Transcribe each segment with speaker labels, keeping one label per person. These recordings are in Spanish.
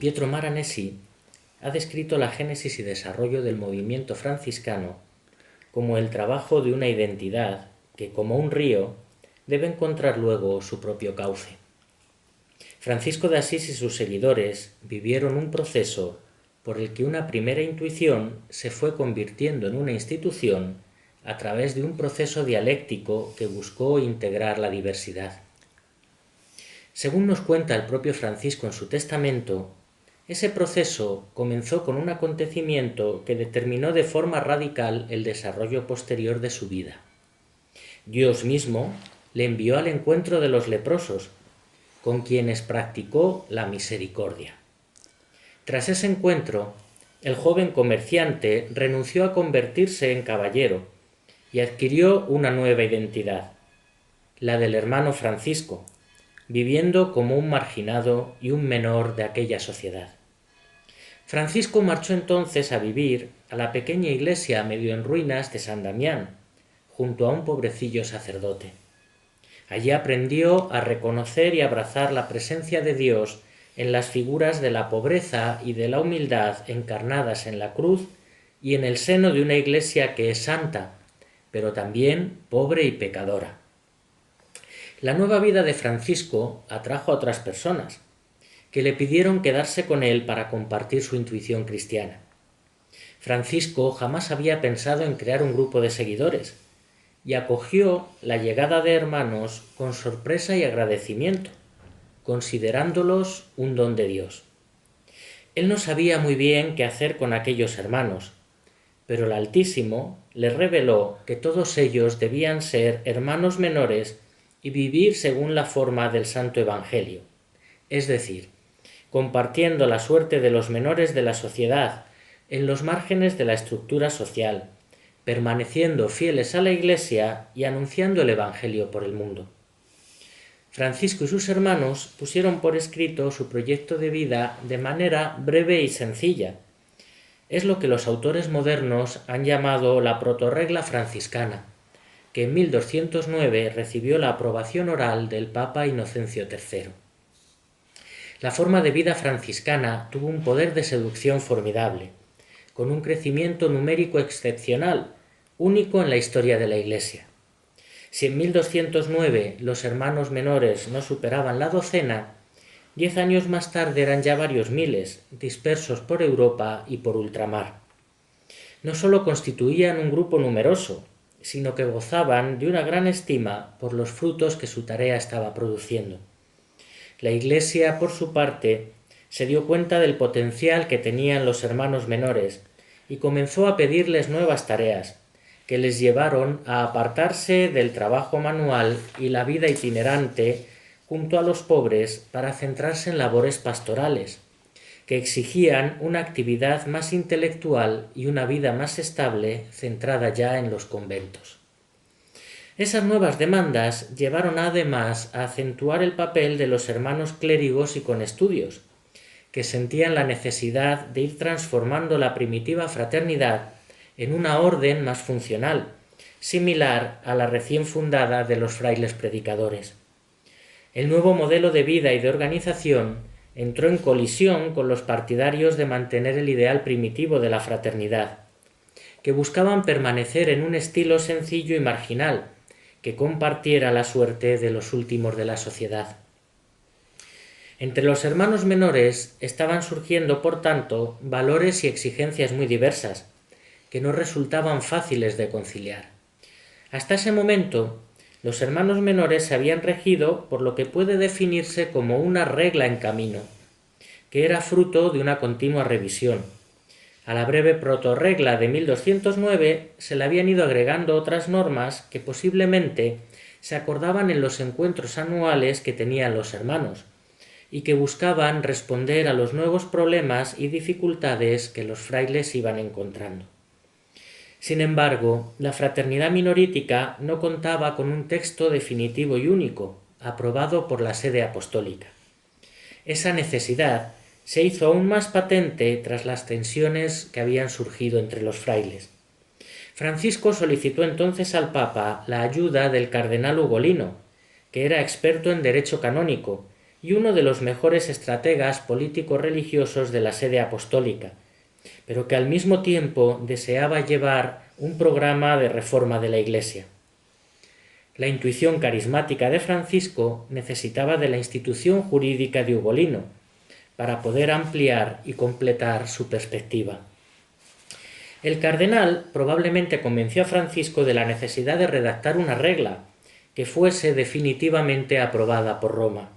Speaker 1: Pietro Maranesi ha descrito la génesis y desarrollo del movimiento franciscano como el trabajo de una identidad que, como un río, debe encontrar luego su propio cauce. Francisco de Asís y sus seguidores vivieron un proceso por el que una primera intuición se fue convirtiendo en una institución a través de un proceso dialéctico que buscó integrar la diversidad. Según nos cuenta el propio Francisco en su testamento, ese proceso comenzó con un acontecimiento que determinó de forma radical el desarrollo posterior de su vida. Dios mismo le envió al encuentro de los leprosos, con quienes practicó la misericordia. Tras ese encuentro, el joven comerciante renunció a convertirse en caballero y adquirió una nueva identidad, la del hermano Francisco, viviendo como un marginado y un menor de aquella sociedad. Francisco marchó entonces a vivir a la pequeña iglesia medio en ruinas de San Damián, junto a un pobrecillo sacerdote. Allí aprendió a reconocer y abrazar la presencia de Dios en las figuras de la pobreza y de la humildad encarnadas en la cruz y en el seno de una iglesia que es santa, pero también pobre y pecadora. La nueva vida de Francisco atrajo a otras personas, que le pidieron quedarse con él para compartir su intuición cristiana. Francisco jamás había pensado en crear un grupo de seguidores, y acogió la llegada de hermanos con sorpresa y agradecimiento, considerándolos un don de Dios. Él no sabía muy bien qué hacer con aquellos hermanos, pero el Altísimo le reveló que todos ellos debían ser hermanos menores y vivir según la forma del Santo Evangelio, es decir, compartiendo la suerte de los menores de la sociedad en los márgenes de la estructura social, permaneciendo fieles a la Iglesia y anunciando el Evangelio por el mundo. Francisco y sus hermanos pusieron por escrito su proyecto de vida de manera breve y sencilla. Es lo que los autores modernos han llamado la protorregla franciscana, que en 1209 recibió la aprobación oral del Papa Inocencio III. La forma de vida franciscana tuvo un poder de seducción formidable, con un crecimiento numérico excepcional, único en la historia de la Iglesia. Si en 1209 los hermanos menores no superaban la docena, 10 años más tarde eran ya varios miles, dispersos por Europa y por ultramar. No solo constituían un grupo numeroso, sino que gozaban de una gran estima por los frutos que su tarea estaba produciendo. La Iglesia, por su parte, se dio cuenta del potencial que tenían los hermanos menores y comenzó a pedirles nuevas tareas, que les llevaron a apartarse del trabajo manual y la vida itinerante junto a los pobres para centrarse en labores pastorales, que exigían una actividad más intelectual y una vida más estable centrada ya en los conventos. Esas nuevas demandas llevaron además a acentuar el papel de los hermanos clérigos y con estudios, que sentían la necesidad de ir transformando la primitiva fraternidad en una orden más funcional, similar a la recién fundada de los frailes predicadores. El nuevo modelo de vida y de organización entró en colisión con los partidarios de mantener el ideal primitivo de la fraternidad, que buscaban permanecer en un estilo sencillo y marginal, que compartiera la suerte de los últimos de la sociedad. Entre los hermanos menores estaban surgiendo, por tanto, valores y exigencias muy diversas, que no resultaban fáciles de conciliar. Hasta ese momento, los hermanos menores se habían regido por lo que puede definirse como una regla en camino, que era fruto de una continua revisión. A la breve protorregla de 1209 se le habían ido agregando otras normas que posiblemente se acordaban en los encuentros anuales que tenían los hermanos y que buscaban responder a los nuevos problemas y dificultades que los frailes iban encontrando. Sin embargo, la fraternidad minorítica no contaba con un texto definitivo y único, aprobado por la sede apostólica. Esa necesidad se hizo aún más patente tras las tensiones que habían surgido entre los frailes. Francisco solicitó entonces al Papa la ayuda del cardenal Ugolino, que era experto en derecho canónico y uno de los mejores estrategas político-religiosos de la sede apostólica, pero que al mismo tiempo deseaba llevar un programa de reforma de la Iglesia. La intuición carismática de Francisco necesitaba de la institución jurídica de Ugolino para poder ampliar y completar su perspectiva. El cardenal probablemente convenció a Francisco de la necesidad de redactar una regla que fuese definitivamente aprobada por Roma.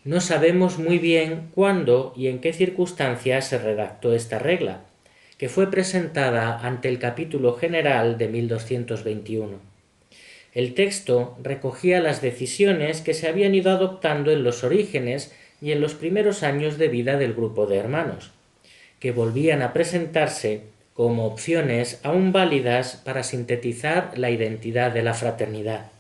Speaker 1: No sabemos muy bien cuándo y en qué circunstancias se redactó esta regla, que fue presentada ante el Capítulo General de 1221. El texto recogía las decisiones que se habían ido adoptando en los orígenes y en los primeros años de vida del grupo de hermanos, que volvían a presentarse como opciones aún válidas para sintetizar la identidad de la fraternidad.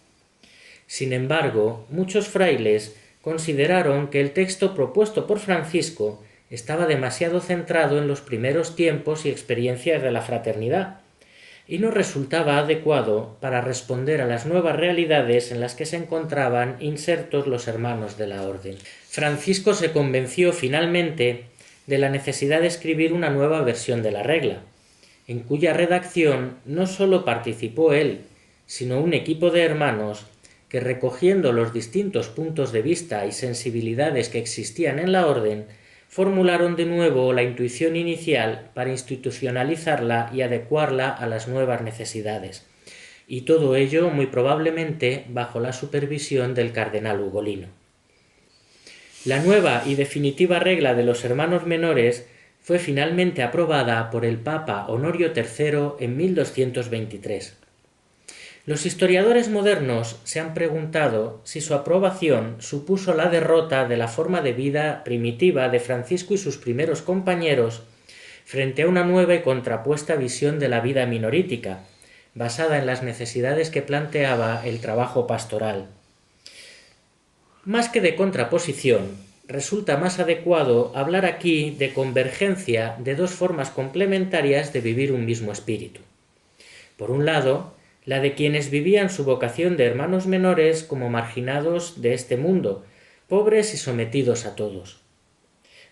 Speaker 1: Sin embargo, muchos frailes consideraron que el texto propuesto por Francisco estaba demasiado centrado en los primeros tiempos y experiencias de la fraternidad, y no resultaba adecuado para responder a las nuevas realidades en las que se encontraban insertos los hermanos de la orden. Francisco se convenció finalmente de la necesidad de escribir una nueva versión de la regla, en cuya redacción no solo participó él, sino un equipo de hermanos que, recogiendo los distintos puntos de vista y sensibilidades que existían en la orden, formularon de nuevo la intuición inicial para institucionalizarla y adecuarla a las nuevas necesidades, y todo ello muy probablemente bajo la supervisión del cardenal Ugolino. La nueva y definitiva regla de los hermanos menores fue finalmente aprobada por el Papa Honorio III en 1223. Los historiadores modernos se han preguntado si su aprobación supuso la derrota de la forma de vida primitiva de Francisco y sus primeros compañeros frente a una nueva y contrapuesta visión de la vida minorítica, basada en las necesidades que planteaba el trabajo pastoral. Más que de contraposición, resulta más adecuado hablar aquí de convergencia de dos formas complementarias de vivir un mismo espíritu. Por un lado, la de quienes vivían su vocación de hermanos menores como marginados de este mundo, pobres y sometidos a todos.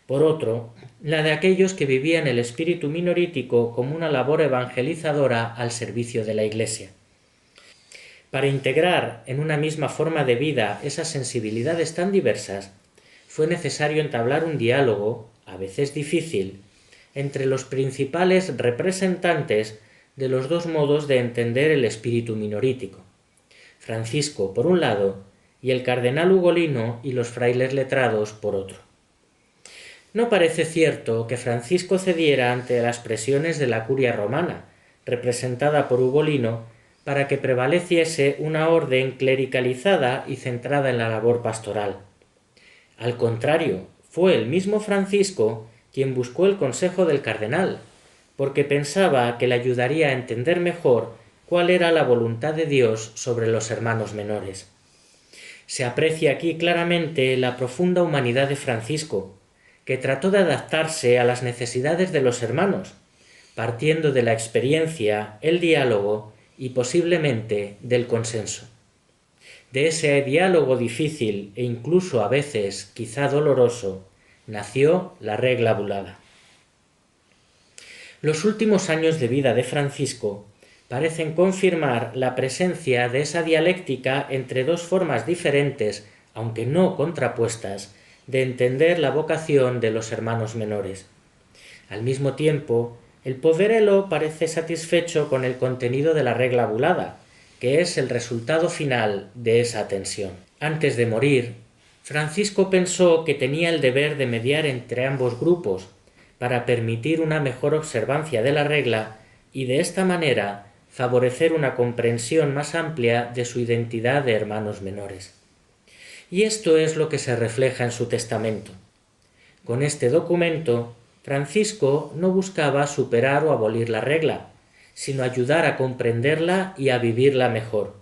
Speaker 1: Por otro, la de aquellos que vivían el espíritu minorítico como una labor evangelizadora al servicio de la Iglesia. Para integrar en una misma forma de vida esas sensibilidades tan diversas, fue necesario entablar un diálogo, a veces difícil, entre los principales representantes de los dos modos de entender el espíritu minorítico, Francisco por un lado y el cardenal Ugolino y los frailes letrados por otro. No parece cierto que Francisco cediera ante las presiones de la curia romana, representada por Ugolino, para que prevaleciese una orden clericalizada y centrada en la labor pastoral. Al contrario, fue el mismo Francisco quien buscó el consejo del cardenal, porque pensaba que le ayudaría a entender mejor cuál era la voluntad de Dios sobre los hermanos menores. Se aprecia aquí claramente la profunda humanidad de Francisco, que trató de adaptarse a las necesidades de los hermanos, partiendo de la experiencia, el diálogo y posiblemente del consenso. De ese diálogo difícil e incluso a veces quizá doloroso, nació la regla bulada. Los últimos años de vida de Francisco parecen confirmar la presencia de esa dialéctica entre dos formas diferentes, aunque no contrapuestas, de entender la vocación de los hermanos menores. Al mismo tiempo, el poverello parece satisfecho con el contenido de la regla bulada, que es el resultado final de esa tensión. Antes de morir, Francisco pensó que tenía el deber de mediar entre ambos grupos para permitir una mejor observancia de la regla y de esta manera favorecer una comprensión más amplia de su identidad de hermanos menores. Y esto es lo que se refleja en su testamento. Con este documento, Francisco no buscaba superar o abolir la regla, sino ayudar a comprenderla y a vivirla mejor,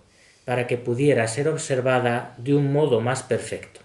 Speaker 1: para que pudiera ser observada de un modo más perfecto.